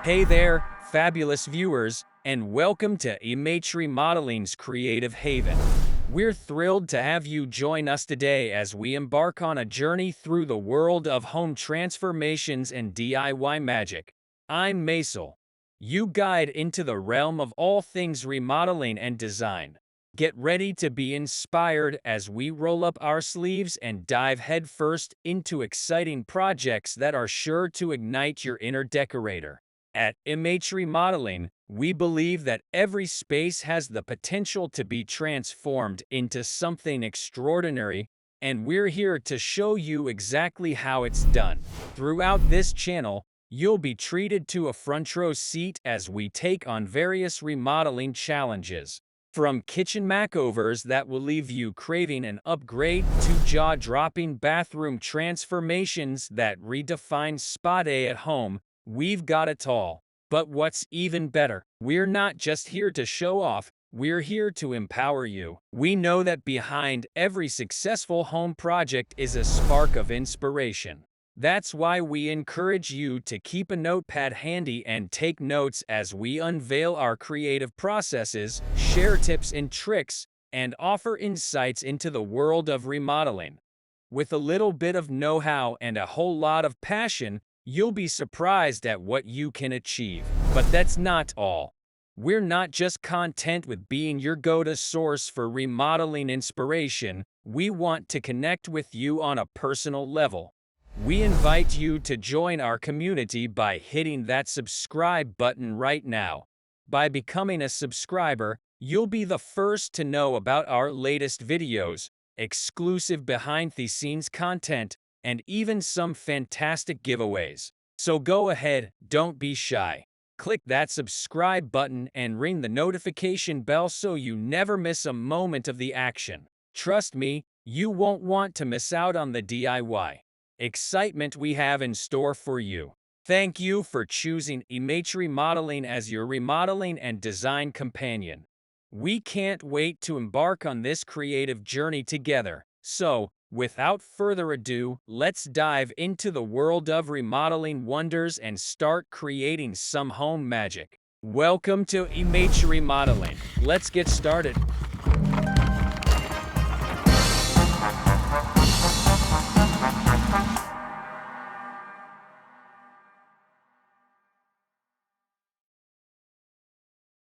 Hey there, fabulous viewers, and welcome to Image Remodeling's Creative Haven. We're thrilled to have you join us today as we embark on a journey through the world of home transformations and DIY magic. I'm Maisel, your guide into the realm of all things remodeling and design. Get ready to be inspired as we roll up our sleeves and dive headfirst into exciting projects that are sure to ignite your inner decorator. At Image Remodeling, we believe that every space has the potential to be transformed into something extraordinary, and we're here to show you exactly how it's done. Throughout this channel, you'll be treated to a front row seat as we take on various remodeling challenges. From kitchen makeovers that will leave you craving an upgrade to jaw-dropping bathroom transformations that redefine Spa Day at home, we've got it all. But what's even better, we're not just here to show off, we're here to empower you. We know that behind every successful home project is a spark of inspiration. That's why we encourage you to keep a notepad handy and take notes as we unveil our creative processes, share tips and tricks, and offer insights into the world of remodeling. With a little bit of know-how and a whole lot of passion, you'll be surprised at what you can achieve. But that's not all. We're not just content with being your go-to source for remodeling inspiration, we want to connect with you on a personal level. We invite you to join our community by hitting that subscribe button right now. By becoming a subscriber, you'll be the first to know about our latest videos, exclusive behind-the-scenes content, and even some fantastic giveaways. So go ahead, don't be shy. Click that subscribe button and ring the notification bell so you never miss a moment of the action. Trust me, you won't want to miss out on the DIY excitement we have in store for you. Thank you for choosing Image Remodeling as your remodeling and design companion. We can't wait to embark on this creative journey together. So, without further ado, let's dive into the world of remodeling wonders and start creating some home magic. Welcome to Image Remodeling. Let's get started.